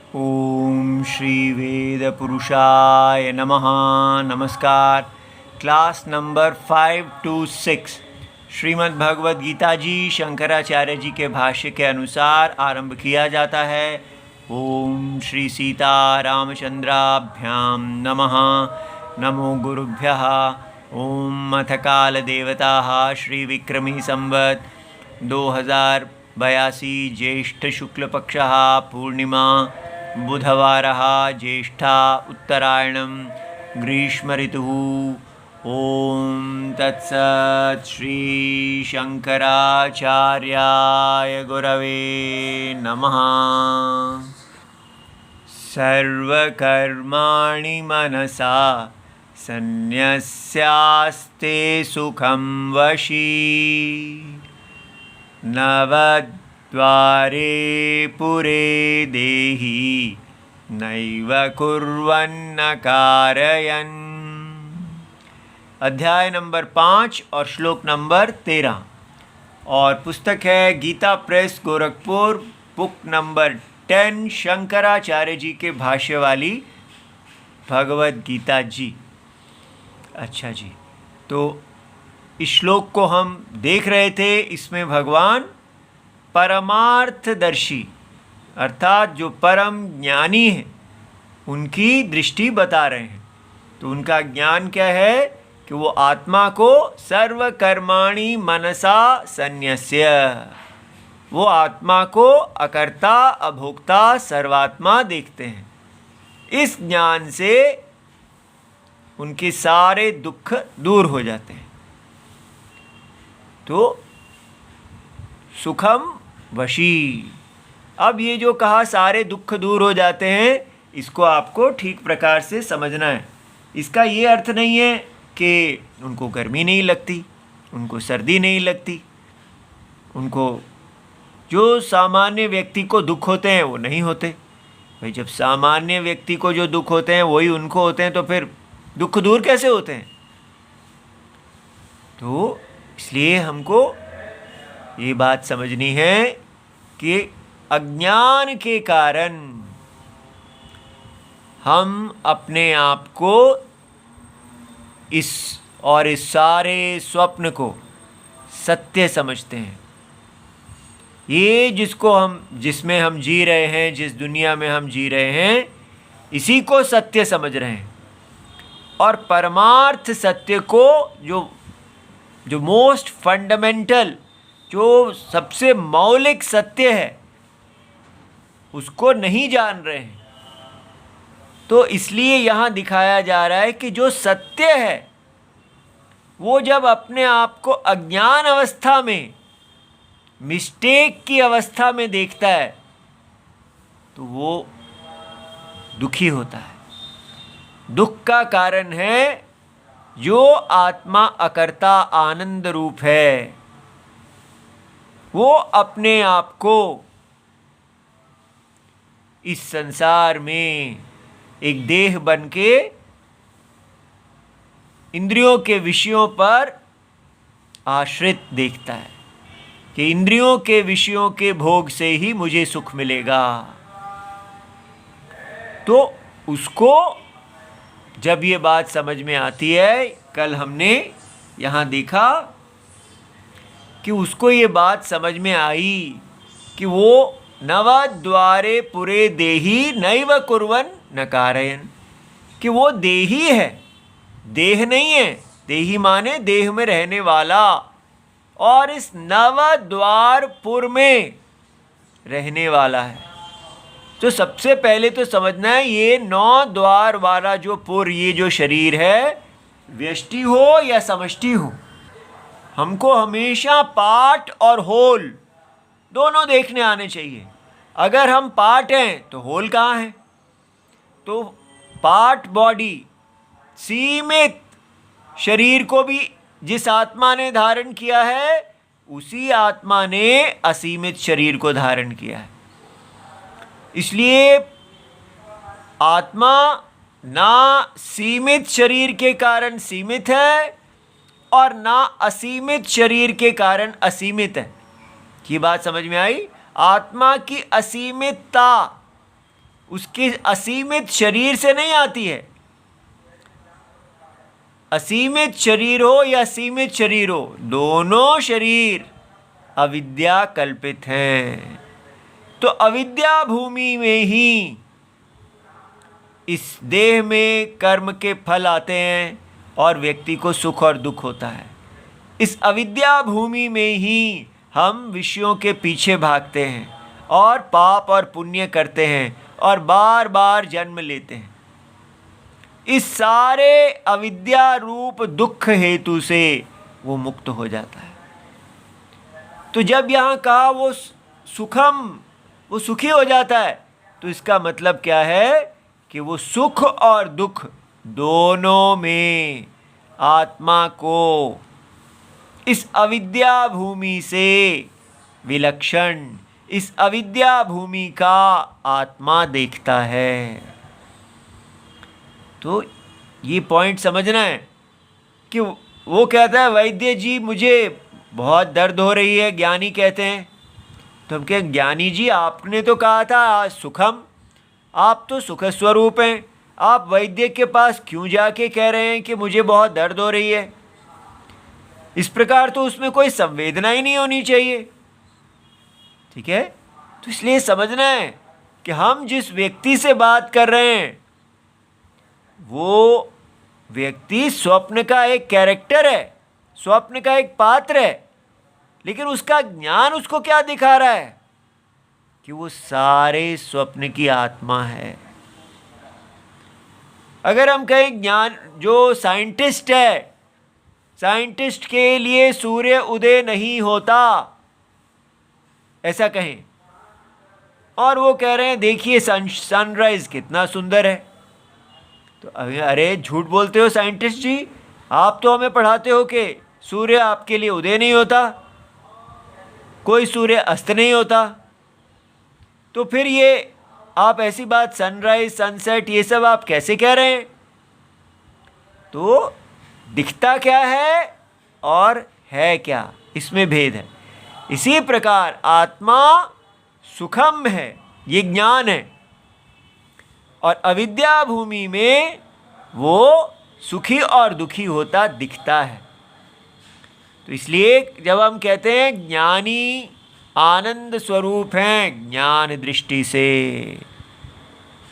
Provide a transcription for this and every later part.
ओम श्री वेद पुरुषाय नमः। नमस्कार। Class number 5 to 6 Shrimad Bhagavad Gita ji Shankaracharya ji के भाष्य के अनुसार आरंभ किया जाता है। ओम श्री सीता रामचंद्राभ्याम नमः। नमो गुरुभ्यः। ओम अथ काल देवताः श्री विक्रमी संवत् 2082 ज्येष्ठ शुक्ल पक्षः पूर्णिमा बुधवारः ज्येष्ठा उत्तरायणं ग्रीष्म ऋतुः। ओम तत्सत् श्री शंकराचार्याय गुरवे नमः। सर्वकर्माणि मनसा सन्न्यस्यास्ते सुखं वशी नवद्वारे पुरे देहि नैव कुर्वन्न कारयन्। अध्याय नंबर 5 और श्लोक नंबर 13 और पुस्तक है गीता प्रेस गोरखपुर, बुक नंबर 10, शंकराचार्य जी के भाष्य वाली भगवद गीता जी। अच्छा जी, तो इस श्लोक को हम देख रहे थे। इसमें भगवान परमार्थदर्शी अर्थात जो परम ज्ञानी है उनकी दृष्टि बता रहे हैं। तो उनका ज्ञान क्या है कि वो आत्मा को सर्वकर्माणि मनसा सन्न्यस्य, वो आत्मा को अकर्ता अभोक्ता सर्वात्मा देखते हैं। इस ज्ञान से उनके सारे दुख दूर हो जाते हैं। तो सुखम वशी, अब ये जो कहा सारे दुख दूर हो जाते हैं, इसको आपको ठीक प्रकार से समझना है। इसका ये अर्थ नहीं है कि उनको गर्मी नहीं लगती, उनको सर्दी नहीं लगती, उनको जो सामान्य व्यक्ति को दुख होते हैं वो नहीं होते। भाई जब सामान्य व्यक्ति को जो दुख होते हैं वही उनको होते हैं, तो फिर दुख दूर कैसे होते हैं? तो इसलिए हमको ये बात समझनी है कि अज्ञान के कारण हम अपने आप को इस सारे स्वप्न को सत्य समझते हैं। ये जिसमें हम जी रहे हैं, जिस दुनिया में हम जी रहे हैं, इसी को सत्य समझ रहे हैं। और परमार्थ सत्य को जो मोस्ट फंडामेंटल, जो सबसे मौलिक सत्य है, उसको नहीं जान रहे हैं। तो इसलिए यहाँ दिखाया जा रहा है कि जो सत्य है वो जब अपने आप को अज्ञान अवस्था में, मिस्टेक की अवस्था में देखता है तो वो दुखी होता है। दुख का कारण है जो आत्मा अकर्ता आनंद रूप है, वो अपने आप को इस संसार में एक देह बन के इंद्रियों के विषयों पर आश्रित देखता है कि इंद्रियों के विषयों के भोग से ही मुझे सुख मिलेगा। तो उसको जब ये बात समझ में आती है, कल हमने यहाँ देखा कि उसको ये बात समझ में आई कि वो नवद्वारे पुरे देही नैव कुर्वन् न कारयन्, कि वो देही है, देह नहीं है। देही माने देह में रहने वाला, और इस नवद्वारपुर में रहने वाला है। तो सबसे पहले तो समझना है ये 9 द्वार वाला जो पुर, ये जो शरीर है, व्यष्टि हो या समष्टि हो, हमको हमेशा पार्ट और होल दोनों देखने आने चाहिए। अगर हम पार्ट हैं तो होल कहाँ है? तो पार्ट बॉडी, सीमित शरीर को भी जिस आत्मा ने धारण किया है, उसी आत्मा ने असीमित शरीर को धारण किया है। इसलिए आत्मा ना सीमित शरीर के कारण सीमित है और ना असीमित शरीर के कारण असीमित है। ये बात समझ में आई? आत्मा की असीमितता उसके असीमित शरीर से नहीं आती है। असीमित शरीर हो या सीमित शरीर हो, दोनों शरीर अविद्या कल्पित हैं। तो अविद्या भूमि में ही इस देह में कर्म के फल आते हैं और व्यक्ति को सुख और दुख होता है। इस अविद्या भूमि में ही हम विषयों के पीछे भागते हैं और पाप और पुण्य करते हैं और बार बार जन्म लेते हैं। इस सारे अविद्या रूप दुख हेतु से वो मुक्त हो जाता है। तो जब यहाँ कहा वो सुखम, वो सुखी हो जाता है, तो इसका मतलब क्या है कि वो सुख और दुख दोनों में आत्मा को इस अविद्या भूमि से विलक्षण, इस अविद्या भूमि का आत्मा देखता है। तो ये पॉइंट समझना है कि वो कहता है वैद्य जी मुझे बहुत दर्द हो रही है, ज्ञानी कहते हैं। तो हम कहें ज्ञानी जी आपने तो कहा था सुखम, आप तो सुख स्वरूप हैं, आप वैद्य के पास क्यों जाके कह रहे हैं कि मुझे बहुत दर्द हो रही है? इस प्रकार तो उसमें कोई संवेदना ही नहीं होनी चाहिए। ठीक है, तो इसलिए समझना है कि हम जिस व्यक्ति से बात कर रहे हैं वो व्यक्ति स्वप्न का एक कैरेक्टर है, स्वप्न का एक पात्र है, लेकिन उसका ज्ञान उसको क्या दिखा रहा है कि वो सारे स्वप्न की आत्मा है। अगर हम कहें ज्ञान, जो साइंटिस्ट है, साइंटिस्ट के लिए सूर्य उदय नहीं होता, ऐसा कहें, और वो कह रहे हैं देखिए सनराइज कितना सुंदर है, तो अरे झूठ बोलते हो साइंटिस्ट जी, आप तो हमें पढ़ाते हो कि सूर्य आपके लिए उदय नहीं होता, कोई सूर्य अस्त नहीं होता, तो फिर ये आप ऐसी बात सनराइज सनसेट ये सब आप कैसे कह रहे हैं? तो दिखता क्या है और है क्या, इसमें भेद है। इसी प्रकार आत्मा सुखम है, ये ज्ञान है, और अविद्या भूमि में वो सुखी और दुखी होता दिखता है। तो इसलिए जब हम कहते हैं ज्ञानी आनंद स्वरूप हैं ज्ञान दृष्टि से,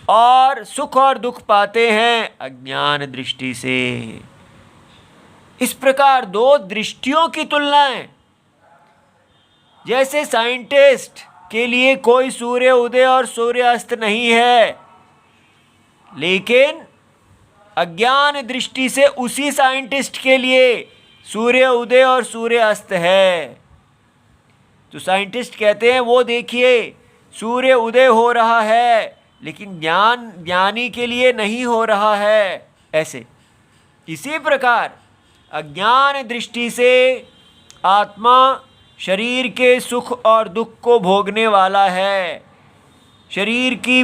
और सुख और दुख पाते हैं अज्ञान दृष्टि से, इस प्रकार दो दृष्टियों की तुलना है। जैसे साइंटिस्ट के लिए कोई सूर्य उदय और सूर्य अस्त नहीं है, लेकिन अज्ञान दृष्टि से उसी साइंटिस्ट के लिए सूर्य उदय और सूर्य अस्त है। तो साइंटिस्ट कहते हैं वो देखिए सूर्य उदय हो रहा है, लेकिन ज्ञानी के लिए नहीं हो रहा है, ऐसे। इसी प्रकार अज्ञान दृष्टि से आत्मा शरीर के सुख और दुख को भोगने वाला है। शरीर की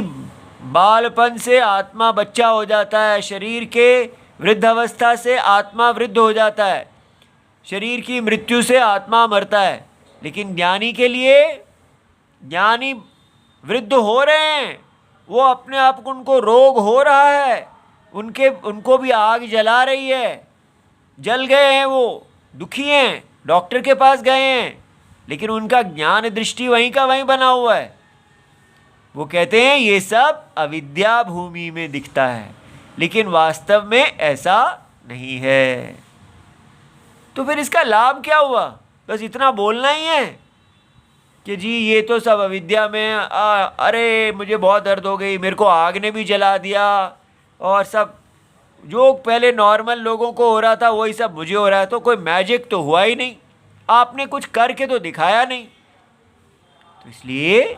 बालपन से आत्मा बच्चा हो जाता है, शरीर के वृद्धावस्था से आत्मा वृद्ध हो जाता है, शरीर की मृत्यु से आत्मा मरता है। लेकिन ज्ञानी के लिए, ज्ञानी वृद्ध हो रहे हैं, वो अपने आप को, उनको रोग हो रहा है, उनको भी आग जला रही है, जल गए हैं, वो दुखी हैं, डॉक्टर के पास गए हैं, लेकिन उनका ज्ञान दृष्टि वहीं का वहीं बना हुआ है। वो कहते हैं ये सब अविद्या भूमि में दिखता है, लेकिन वास्तव में ऐसा नहीं है। तो फिर इसका लाभ क्या हुआ? बस इतना बोलना ही है कि जी ये तो सब अविद्या में, अरे मुझे बहुत दर्द हो गई, मेरे को आग ने भी जला दिया, और सब जो पहले नॉर्मल लोगों को हो रहा था वही सब मुझे हो रहा है। तो कोई मैजिक तो हुआ ही नहीं, आपने कुछ करके तो दिखाया नहीं। तो इसलिए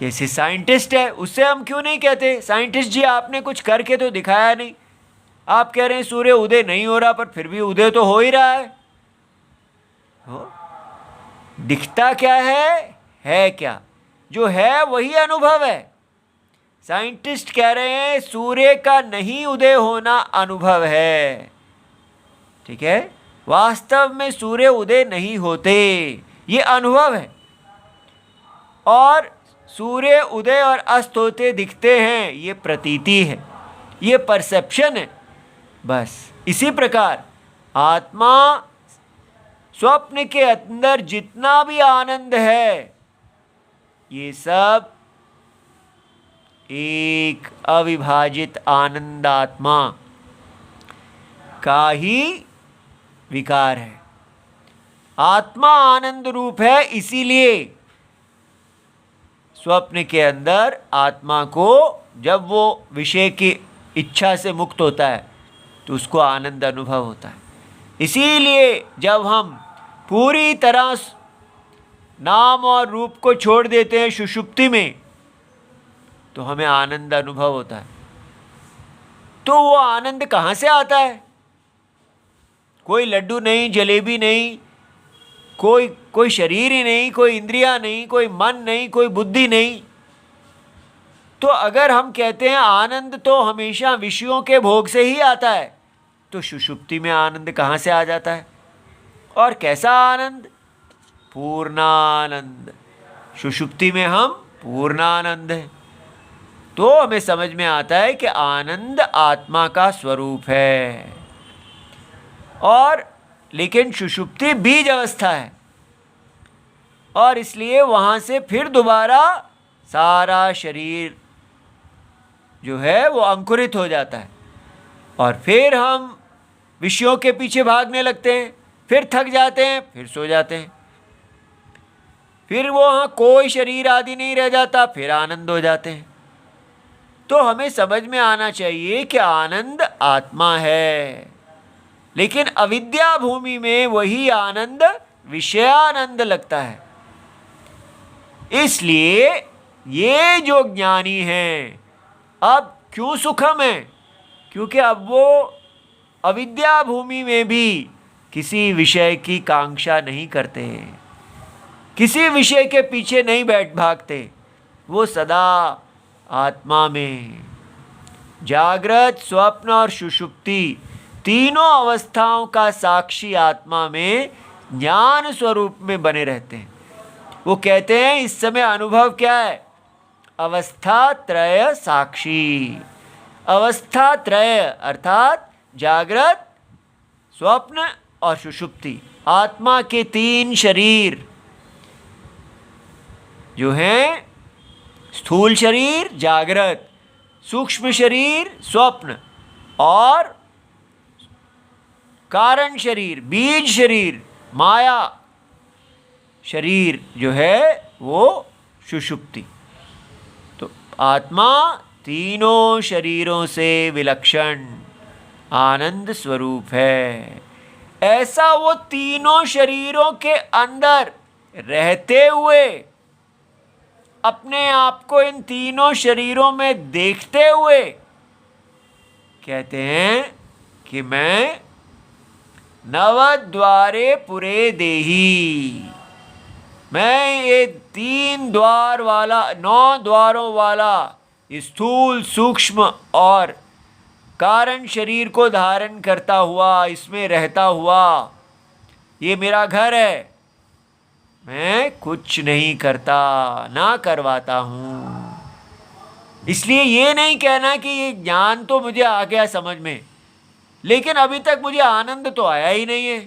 जैसे साइंटिस्ट है, उससे हम क्यों नहीं कहते साइंटिस्ट जी आपने कुछ करके तो दिखाया नहीं? आप कह रहे हैं सूर्य उदय नहीं हो रहा, पर फिर भी उदय तो हो ही रहा है। दिखता क्या है क्या? जो है वही अनुभव है। साइंटिस्ट कह रहे हैं सूर्य का नहीं उदय होना अनुभव है, ठीक है, वास्तव में सूर्य उदय नहीं होते, ये अनुभव है। और सूर्य उदय और अस्त होते दिखते हैं, ये प्रतीति है, ये परसेप्शन है। बस इसी प्रकार आत्मा स्वप्न के अंदर जितना भी आनंद है, ये सब एक अविभाजित आनंद आत्मा का ही विकार है। आत्मा आनंद रूप है, इसीलिए स्वप्न के अंदर आत्मा को जब वो विषय की इच्छा से मुक्त होता है तो उसको आनंद अनुभव होता है। इसीलिए जब हम पूरी तरह नाम और रूप को छोड़ देते हैं सुषुप्ति में, तो हमें आनंद अनुभव होता है। तो वो आनंद कहाँ से आता है? कोई लड्डू नहीं, जलेबी नहीं, कोई शरीर ही नहीं, कोई इंद्रिया नहीं, कोई मन नहीं, कोई बुद्धि नहीं। तो अगर हम कहते हैं आनंद तो हमेशा विषयों के भोग से ही आता है, तो सुषुप्ति में आनंद कहाँ से आ जाता है? और कैसा आनंद? पूर्णानंद। सुषुप्ति में हम पूर्णानंद हैं। तो हमें समझ में आता है कि आनंद आत्मा का स्वरूप है। और लेकिन सुषुप्ति बीज अवस्था है, और इसलिए वहाँ से फिर दोबारा सारा शरीर जो है वो अंकुरित हो जाता है, और फिर हम विषयों के पीछे भागने लगते हैं, फिर थक जाते हैं, फिर सो जाते हैं, फिर वो वहाँ कोई शरीर आदि नहीं रह जाता, फिर आनंद हो जाते हैं। तो हमें समझ में आना चाहिए कि आनंद आत्मा है, लेकिन अविद्या भूमि में वही आनंद विषयानंद लगता है। इसलिए ये जो ज्ञानी हैं अब क्यों सुखम है? क्योंकि अब वो अविद्या भूमि में भी किसी विषय की कांक्षा नहीं करते, किसी विषय के पीछे नहीं भागते। वो सदा आत्मा में, जागृत, स्वप्न और सुषुप्ति तीनों अवस्थाओं का साक्षी आत्मा में ज्ञान स्वरूप में बने रहते हैं। वो कहते हैं इस समय अनुभव क्या है? अवस्था त्रय साक्षी। अवस्था त्रय अर्थात जागृत, स्वप्न और सुषुप्ति, आत्मा के तीन शरीर जो हैं, स्थूल शरीर जागृत, सूक्ष्म शरीर स्वप्न, और कारण शरीर, बीज शरीर, माया शरीर जो है वो सुषुप्ति। तो आत्मा तीनों शरीरों से विलक्षण आनंद स्वरूप है। ऐसा वो तीनों शरीरों के अंदर रहते हुए, अपने आप को इन तीनों शरीरों में देखते हुए कहते हैं कि मैं नवद्वारे पुरे देही, मैं ये 3 द्वार वाला, 9 द्वारों वाला स्थूल, सूक्ष्म और कारण शरीर को धारण करता हुआ, इसमें रहता हुआ, ये मेरा घर है। मैं कुछ नहीं करता, ना करवाता हूँ। इसलिए ये नहीं कहना कि ये ज्ञान तो मुझे आ गया समझ में, लेकिन अभी तक मुझे आनंद तो आया ही नहीं है।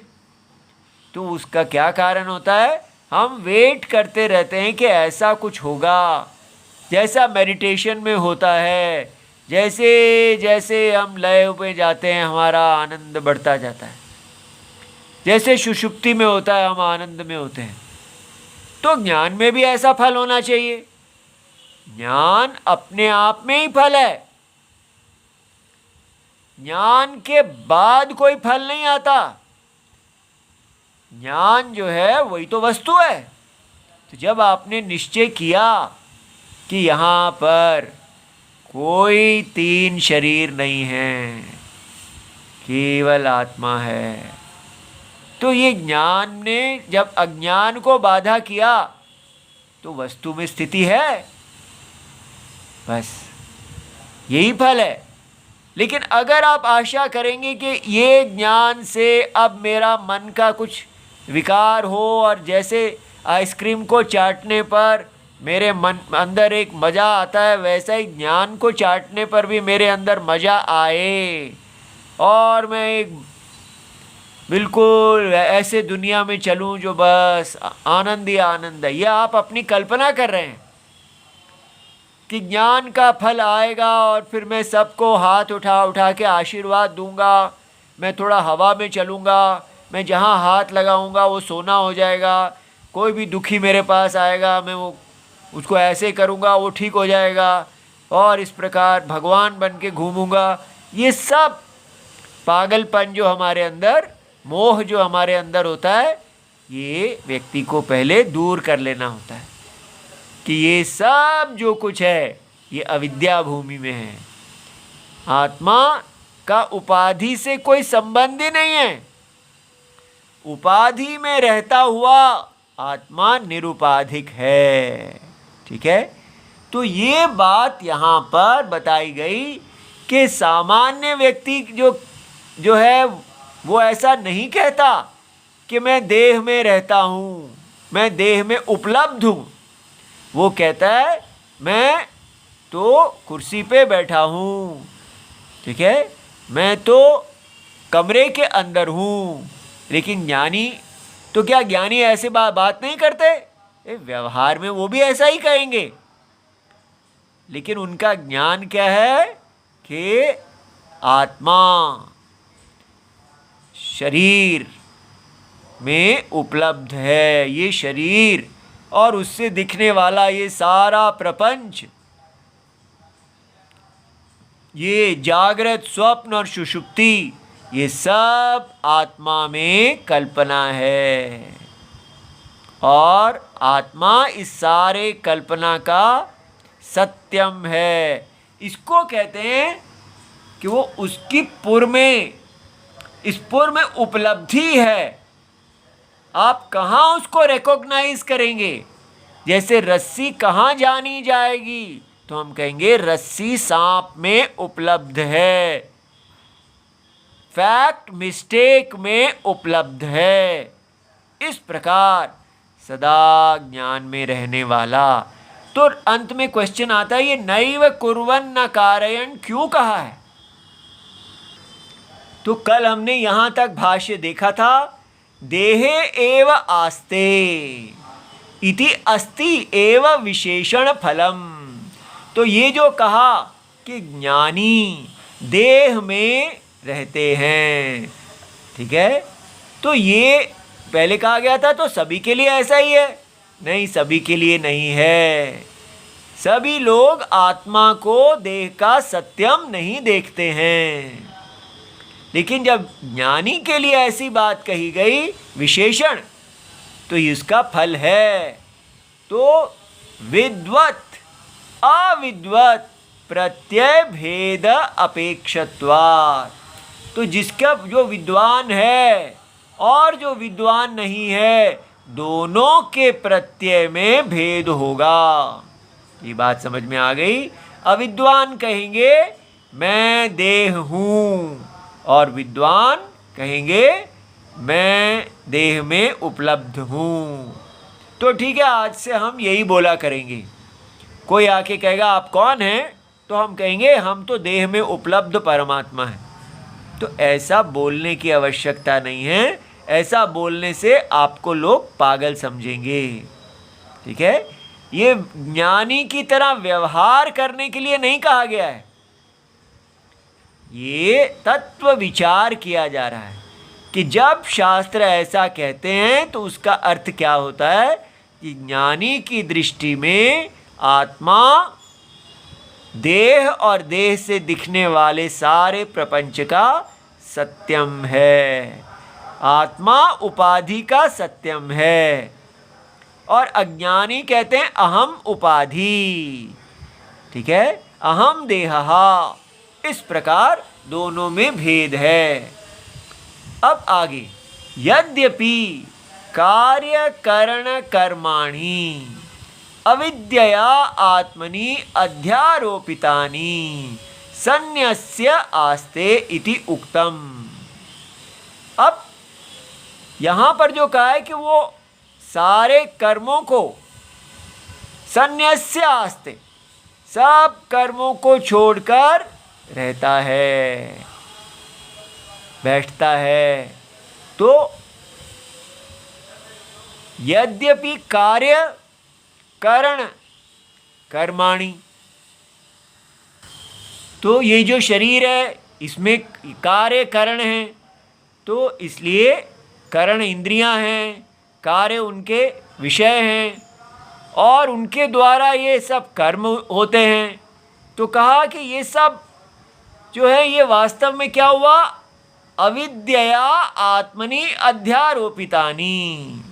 तो उसका क्या कारण होता है? हम वेट करते रहते हैं कि ऐसा कुछ होगा, जैसा मेडिटेशन में होता है। जैसे जैसे हम लय में जाते हैं हमारा आनंद बढ़ता जाता है, जैसे सुषुप्ति में होता है हम आनंद में होते हैं। तो ज्ञान में भी ऐसा फल होना चाहिए। ज्ञान अपने आप में ही फल है, ज्ञान के बाद कोई फल नहीं आता। ज्ञान जो है वही तो वस्तु है। तो जब आपने निश्चय किया कि यहाँ पर कोई 3 शरीर नहीं है, केवल आत्मा है, तो ये ज्ञान ने जब अज्ञान को बाधा किया तो वस्तु में स्थिति है, बस यही फल है। लेकिन अगर आप आशा करेंगे कि ये ज्ञान से अब मेरा मन का कुछ विकार हो, और जैसे आइसक्रीम को चाटने पर मेरे मन अंदर एक मज़ा आता है, वैसा ही ज्ञान को चाटने पर भी मेरे अंदर मज़ा आए और मैं एक बिल्कुल ऐसे दुनिया में चलूं जो बस आनंद ही आनंद है। यह आप अपनी कल्पना कर रहे हैं कि ज्ञान का फल आएगा और फिर मैं सबको हाथ उठा उठा के आशीर्वाद दूंगा, मैं थोड़ा हवा में चलूँगा, मैं जहाँ हाथ लगाऊंगा वो सोना हो जाएगा, कोई भी दुखी मेरे पास आएगा मैं वो उसको ऐसे करूँगा वो ठीक हो जाएगा, और इस प्रकार भगवान बन के घूमूँगा। ये सब पागलपन जो हमारे अंदर, मोह जो हमारे अंदर होता है, ये व्यक्ति को पहले दूर कर लेना होता है कि ये सब जो कुछ है ये अविद्या भूमि में है। आत्मा का उपाधि से कोई संबंध ही नहीं है। उपाधि में रहता हुआ आत्मा निरुपाधिक है। ठीक है, तो ये बात यहाँ पर बताई गई कि सामान्य व्यक्ति जो है वो ऐसा नहीं कहता कि मैं देह में रहता हूँ, मैं देह में उपलब्ध हूँ। वो कहता है मैं तो कुर्सी पे बैठा हूँ, ठीक है, मैं तो कमरे के अंदर हूँ। लेकिन ज्ञानी तो क्या, ज्ञानी ऐसे बात नहीं करते? व्यवहार में वो भी ऐसा ही कहेंगे, लेकिन उनका ज्ञान क्या है कि आत्मा शरीर में उपलब्ध है। ये शरीर और उससे दिखने वाला ये सारा प्रपंच, ये जागृत, स्वप्न और सुषुप्ति, ये सब आत्मा में कल्पना है। और आत्मा इस सारे कल्पना का सत्यम है। इसको कहते हैं कि वो उसकी पूर्व में, इस पूर्व में उपलब्धि है। आप कहाँ उसको रिकॉग्नाइज करेंगे? जैसे रस्सी कहाँ जानी जाएगी? तो हम कहेंगे रस्सी सांप में उपलब्ध है, फैक्ट मिस्टेक में उपलब्ध है। इस प्रकार सदा ज्ञान में रहने वाला। तो अंत में क्वेश्चन आता है, ये नैव कुर्वन् न कारयन् क्यों कहा है? तो कल हमने यहां तक भाष्य देखा था, देहे एव आस्ते इति अस्ति एव विशेषण फलम। तो ये जो कहा कि ज्ञानी देह में रहते हैं, ठीक है, तो ये पहले कहा गया था तो सभी के लिए ऐसा ही है? नहीं, सभी के लिए नहीं है। सभी लोग आत्मा को देह का सत्यम नहीं देखते हैं। लेकिन जब ज्ञानी के लिए ऐसी बात कही गई विशेषण, तो इसका फल है। तो विद्वत अविद्वत प्रत्यय भेद अपेक्षत्वात्। तो जिसका जो विद्वान है और जो विद्वान नहीं है, दोनों के प्रत्यय में भेद होगा। ये बात समझ में आ गई? अविद्वान कहेंगे मैं देह हूँ, और विद्वान कहेंगे मैं देह में उपलब्ध हूँ। तो ठीक है, आज से हम यही बोला करेंगे। कोई आके कहेगा आप कौन हैं, तो हम कहेंगे हम तो देह में उपलब्ध परमात्मा हैं। तो ऐसा बोलने की आवश्यकता नहीं है। ऐसा बोलने से आपको लोग पागल समझेंगे। ठीक है, ये ज्ञानी की तरह व्यवहार करने के लिए नहीं कहा गया है। ये तत्व विचार किया जा रहा है कि जब शास्त्र ऐसा कहते हैं तो उसका अर्थ क्या होता है कि ज्ञानी की दृष्टि में आत्मा देह और देह से दिखने वाले सारे प्रपंच का सत्यम है। आत्मा उपाधि का सत्यम है, और अज्ञानी कहते हैं अहम उपाधि। ठीक है, अहम देहः। इस प्रकार दोनों में भेद है। अब आगे, यद्यपि कार्य करण कर्माणि अविद्यया आत्मनि अध्यारोपितानि सन्न्यस्य आस्ते इति उक्तम। अब यहाँ पर जो कहा है कि वो सारे कर्मों को संन्यस्य आस्ते, सब कर्मों को छोड़कर रहता है, बैठता है। तो यद्यपि कार्य करण कर्माणि, तो ये जो शरीर है इसमें कार्य करण है, तो इसलिए करण इंद्रियां हैं, कार्य उनके विषय हैं और उनके द्वारा ये सब कर्म होते हैं। तो कहा कि ये सब जो है ये वास्तव में क्या हुआ, अविद्यया आत्मनि अध्यारोपितानि।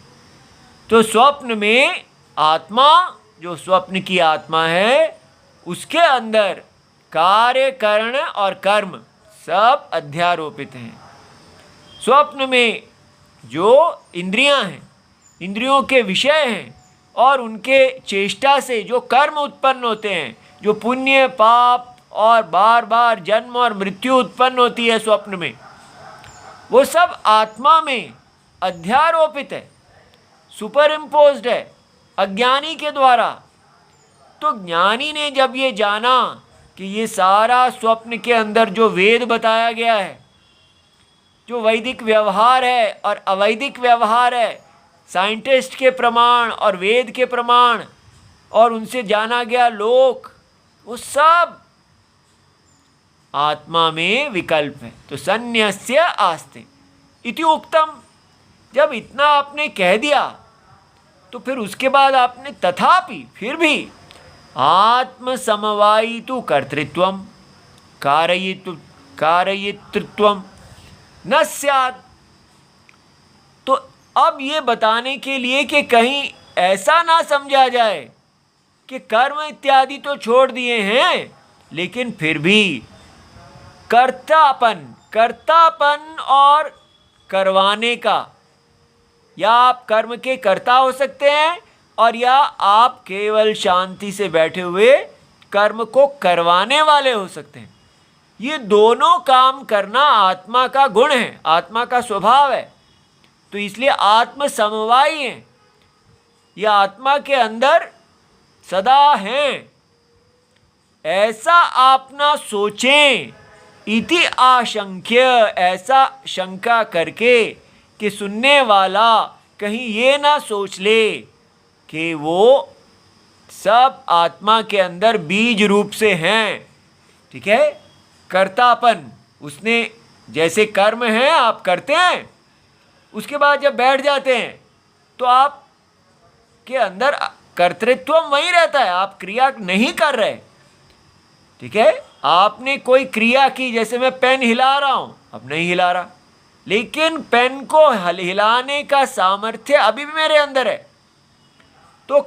तो स्वप्न में आत्मा, जो स्वप्न की आत्मा है, उसके अंदर कार्य करण और कर्म सब अध्यारोपित हैं। स्वप्न में जो इंद्रियां हैं, इंद्रियों के विषय हैं और उनके चेष्टा से जो कर्म उत्पन्न होते हैं, जो पुण्य पाप और बार बार जन्म और मृत्यु उत्पन्न होती है स्वप्न में, वो सब आत्मा में अध्यारोपित है, सुपर इम्पोज्ड है अज्ञानी के द्वारा। तो ज्ञानी ने जब ये जाना कि ये सारा स्वप्न के अंदर जो वेद बताया गया है, जो वैदिक व्यवहार है और अवैदिक व्यवहार है, साइंटिस्ट के प्रमाण और वेद के प्रमाण और उनसे जाना गया लोक, वो सब आत्मा में विकल्प है। तो संन्यस्य आस्ते इति उक्तम। जब इतना आपने कह दिया तो फिर उसके बाद आपने तथापि फिर भी आत्म समवायितु कर्तृत्वम कारयितृत्वम न स्यात्। तो अब ये बताने के लिए कि कहीं ऐसा ना समझा जाए कि कर्म इत्यादि तो छोड़ दिए हैं, लेकिन फिर भी कर्तापन और करवाने का, या आप कर्म के कर्ता हो सकते हैं और या आप केवल शांति से बैठे हुए कर्म को करवाने वाले हो सकते हैं। ये दोनों काम करना आत्मा का गुण है, आत्मा का स्वभाव है। तो इसलिए आत्म समवायी है, ये आत्मा के अंदर सदा हैं। ऐसा आप ना सोचें, इति आशंक्य, ऐसा शंका करके कि सुनने वाला कहीं ये ना सोच ले कि वो सब आत्मा के अंदर बीज रूप से हैं। ठीक है, कर्तापन, उसने जैसे कर्म है आप करते हैं, उसके बाद जब बैठ जाते हैं तो आप के अंदर कर्तृत्व वहीं रहता है, आप क्रिया नहीं कर रहे। ठीक है, आपने कोई क्रिया की, जैसे मैं पेन हिला रहा हूं, अब नहीं हिला रहा, लेकिन पेन को हिलाने का सामर्थ्य अभी भी मेरे अंदर है। तो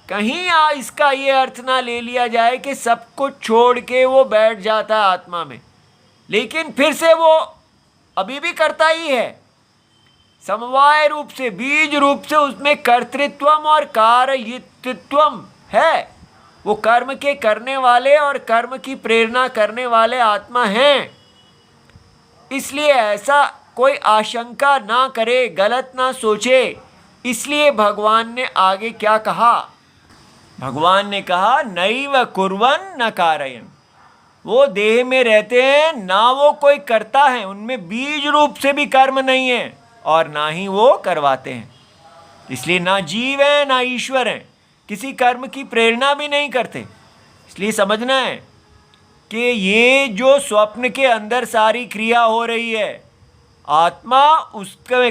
कहीं इसका ये अर्थ ना ले लिया जाए कि सब कुछ छोड़ के वो बैठ जाता है आत्मा में, लेकिन फिर से वो अभी भी करता ही है। समवाय रूप से, बीज रूप से उसमें कर्तृत्वम और कारयितृत्वम है। वो कर्म के करने वाले और कर्म की प्रेरणा करने वाले आत्मा हैं। इसलिए ऐसा कोई आशंका ना करे, गलत ना सोचे। इसलिए भगवान ने आगे क्या कहा, भगवान ने कहा नैव कुर्वन् न कारयन्। वो देह में रहते हैं, ना वो कोई करता है, उनमें बीज रूप से भी कर्म नहीं है और ना ही वो करवाते हैं। इसलिए ना जीव है ना ईश्वर है, किसी कर्म की प्रेरणा भी नहीं करते। इसलिए समझना है कि ये जो स्वप्न के अंदर सारी क्रिया हो रही है, आत्मा उसका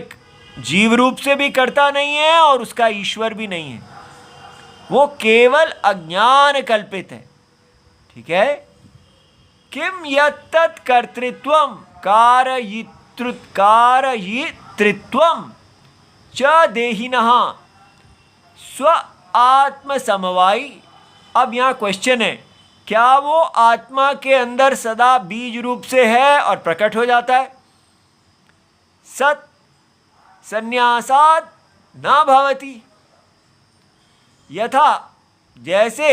जीव रूप से भी करता नहीं है और उसका ईश्वर भी नहीं है, वो केवल अज्ञान कल्पित है। ठीक है, किम यत्तत् कर्तृत्वम कारयितृत्वम च देहिनः स्व आत्म समवायी। अब यहाँ क्वेश्चन है, क्या वो आत्मा के अंदर सदा बीज रूप से है और प्रकट हो जाता है? सत संन्यासात् न भवति। यथा जैसे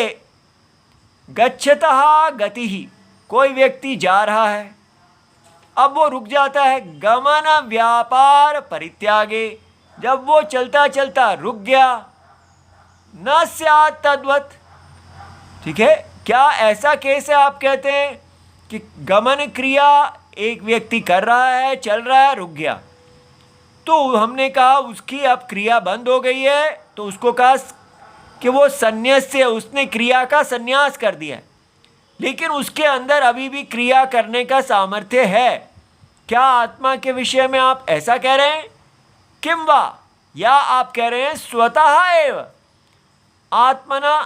गच्छतः गतिः, कोई व्यक्ति जा रहा है, अब वो रुक जाता है, गमन व्यापार परित्यागे, जब वो चलता चलता रुक गया, न स्यात् तद्वत्, ठीक है, क्या ऐसा केस है आप कहते हैं कि गमन क्रिया एक व्यक्ति कर रहा है, चल रहा है, रुक गया, तो हमने कहा उसकी अब क्रिया बंद हो गई है, तो उसको कहा कि वो संन्यास्य, उसने क्रिया का संन्यास कर दिया है, लेकिन उसके अंदर अभी भी क्रिया करने का सामर्थ्य है। क्या आत्मा के विषय में आप ऐसा कह रहे हैं? किम वा, या आप कह रहे हैं स्वतः एव आत्मना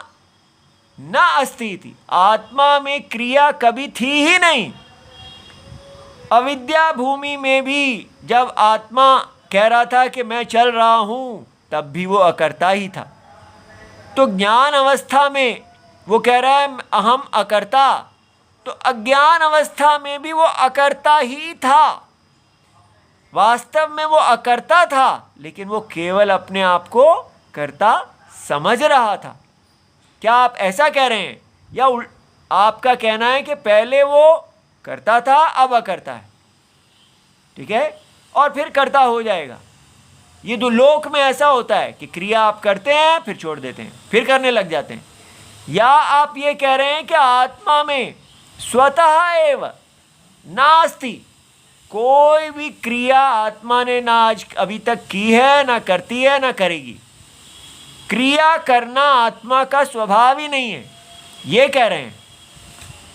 न अस्ति थी, आत्मा में क्रिया कभी थी ही नहीं। अविद्या भूमि में भी जब आत्मा कह रहा था कि मैं चल रहा हूँ, तब भी वो अकर्ता ही था। तो ज्ञान अवस्था में वो कह रहा है अहम अकर्ता, तो अज्ञान अवस्था में भी वो अकर्ता ही था। वास्तव में वो अकर्ता था, लेकिन वो केवल अपने आप को कर्ता समझ रहा था। क्या आप ऐसा कह रहे हैं, या आपका कहना है कि पहले वो करता था, अब अकर्ता है, ठीक है, और फिर कर्ता हो जाएगा? ये दो लोक में ऐसा होता है कि क्रिया आप करते हैं, फिर छोड़ देते हैं, फिर करने लग जाते हैं। या आप ये कह रहे हैं कि आत्मा में स्वतः एव नास्ति, कोई भी क्रिया आत्मा ने ना आज अभी तक की है, ना करती है, ना करेगी। क्रिया करना आत्मा का स्वभाव ही नहीं है, ये कह रहे हैं।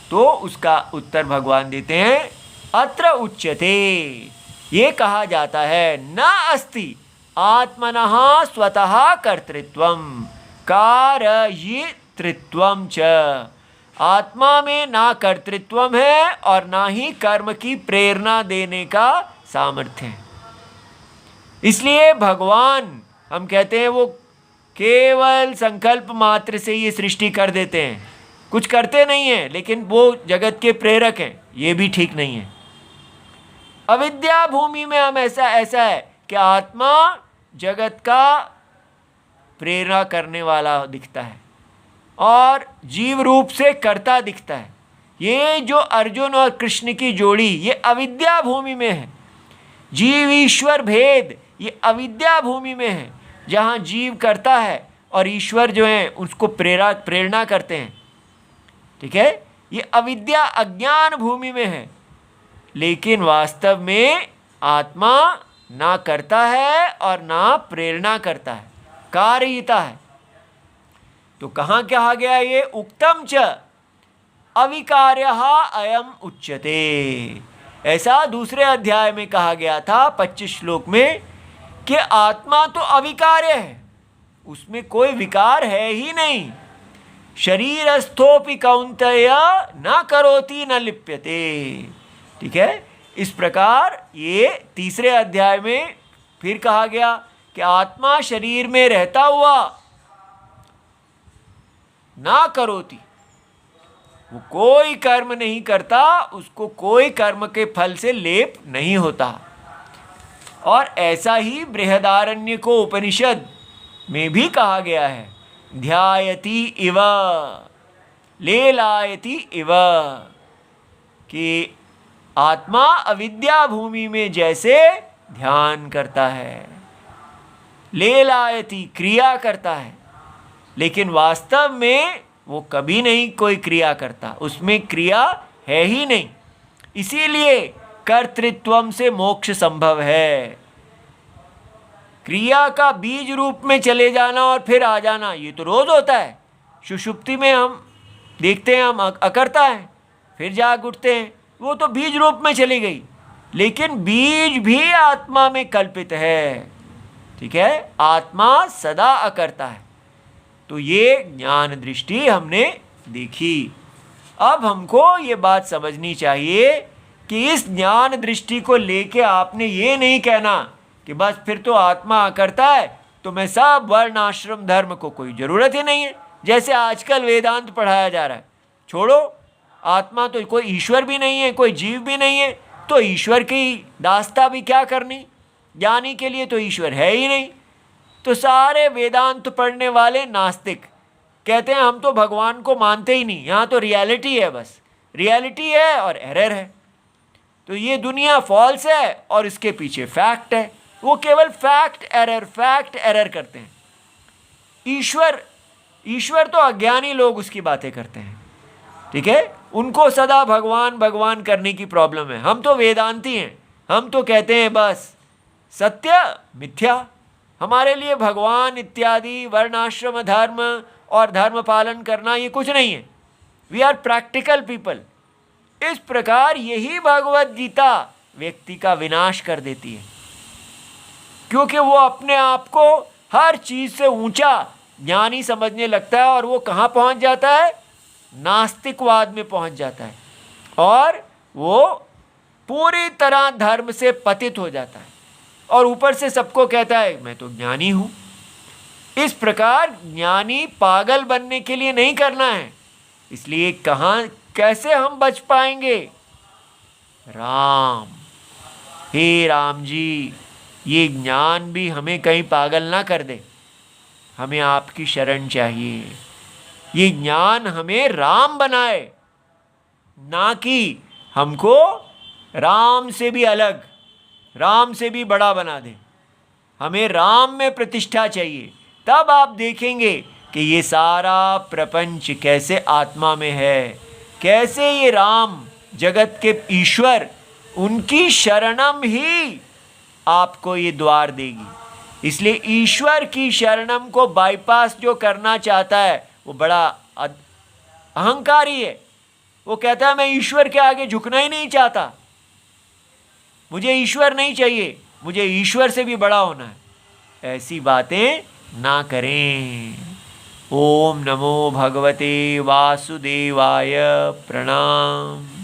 तो उसका उत्तर भगवान देते हैं, अत्र उच्यते, ये कहा जाता है, न अस्ति आत्मनः स्वतः कर्तृत्वम कारयितृत्वम च, आत्मा में ना कर्तृत्वम है और ना ही कर्म की प्रेरणा देने का सामर्थ्य है। इसलिए भगवान, हम कहते हैं वो केवल संकल्प मात्र से ये सृष्टि कर देते हैं, कुछ करते नहीं हैं, लेकिन वो जगत के प्रेरक हैं, ये भी ठीक नहीं है। अविद्या भूमि में हम ऐसा है कि आत्मा जगत का प्रेरणा करने वाला दिखता है और जीव रूप से कर्ता दिखता है। ये जो अर्जुन और कृष्ण की जोड़ी, ये अविद्या भूमि में है। जीव ईश्वर भेद ये अविद्या भूमि में है, जहाँ जीव करता है और ईश्वर जो है उसको प्रेरणा करते हैं, ठीक है। ये अविद्या अज्ञान भूमि में है, लेकिन वास्तव में आत्मा ना करता है और ना प्रेरणा करता है, कार्यता है। तो कहाँ कहा गया ये? उक्तम च अविकार्यः अयम उच्यते, ऐसा दूसरे अध्याय में कहा गया था 25 श्लोक में कि आत्मा तो अविकार्य है, उसमें कोई विकार है ही नहीं। शरीरस्थोपि कौन्तेय न करोति न लिप्यते, ठीक है। इस प्रकार ये तीसरे अध्याय में फिर कहा गया कि आत्मा शरीर में रहता हुआ ना करोति, वो कोई कर्म नहीं करता, उसको कोई कर्म के फल से लेप नहीं होता। और ऐसा ही बृहदारण्य को उपनिषद में भी कहा गया है, ध्यायति इव लेलायति इव, कि आत्मा अविद्या भूमि में जैसे ध्यान करता है, लेलायति क्रिया करता है, लेकिन वास्तव में वो कभी नहीं कोई क्रिया करता, उसमें क्रिया है ही नहीं। इसीलिए कर्तृत्वम से मोक्ष संभव है। क्रिया का बीज रूप में चले जाना और फिर आ जाना, ये तो रोज होता है। सुषुप्ति में हम देखते हैं, हम अकर्ता हैं, फिर जाग उठते हैं, वो तो बीज रूप में चली गई, लेकिन बीज भी आत्मा में कल्पित है, ठीक है। आत्मा सदा अकर्ता है। तो ये ज्ञान दृष्टि हमने देखी। अब हमको ये बात समझनी चाहिए कि इस ज्ञान दृष्टि को लेके आपने ये नहीं कहना कि बस फिर तो आत्मा अकर्ता है, तो मैं सब वर्ण आश्रम धर्म को कोई ज़रूरत ही नहीं है, जैसे आजकल वेदांत पढ़ाया जा रहा है। छोड़ो, आत्मा तो कोई ईश्वर भी नहीं है, कोई जीव भी नहीं है, तो ईश्वर की दास्ता भी क्या करनी, ज्ञानी के लिए तो ईश्वर है ही नहीं। तो सारे वेदांत पढ़ने वाले नास्तिक कहते हैं हम तो भगवान को मानते ही नहीं, यहाँ तो रियलिटी है, बस रियलिटी है और एरर है। तो ये दुनिया फॉल्स है और इसके पीछे फैक्ट है, वो केवल फैक्ट एरर करते हैं। ईश्वर तो अज्ञानी लोग उसकी बातें करते हैं, ठीक है, उनको सदा भगवान भगवान करने की प्रॉब्लम है। हम तो वेदांती हैं, हम तो कहते हैं बस सत्य मिथ्या, हमारे लिए भगवान इत्यादि वर्णाश्रम धर्म और धर्म पालन करना ये कुछ नहीं है। We are practical people. इस प्रकार यही भगवत गीता व्यक्ति का विनाश कर देती है, क्योंकि वो अपने आप को हर चीज से ऊंचा ज्ञानी समझने लगता है और वो कहाँ पहुंच जाता है, नास्तिकवाद में पहुंच जाता है और वो पूरी तरह धर्म से पतित हो जाता है और ऊपर से सबको कहता है मैं तो ज्ञानी हूं। इस प्रकार ज्ञानी पागल बनने के लिए नहीं करना है। इसलिए कहाँ कैसे हम बच पाएंगे? राम, हे राम जी, ये ज्ञान भी हमें कहीं पागल ना कर दे, हमें आपकी शरण चाहिए। ये ज्ञान हमें राम बनाए, ना कि हमको राम से भी अलग, राम से भी बड़ा बना दे। हमें राम में प्रतिष्ठा चाहिए, तब आप देखेंगे कि ये सारा प्रपंच कैसे आत्मा में है, कैसे ये राम जगत के ईश्वर, उनकी शरणम ही आपको ये द्वार देगी। इसलिए ईश्वर की शरणम को बाईपास जो करना चाहता है वो बड़ा अहंकारी है। वो कहता है मैं ईश्वर के आगे झुकना ही नहीं चाहता, मुझे ईश्वर नहीं चाहिए, मुझे ईश्वर से भी बड़ा होना है। ऐसी बातें ना करें। ओम नमो भगवते वासुदेवाय। प्रणाम।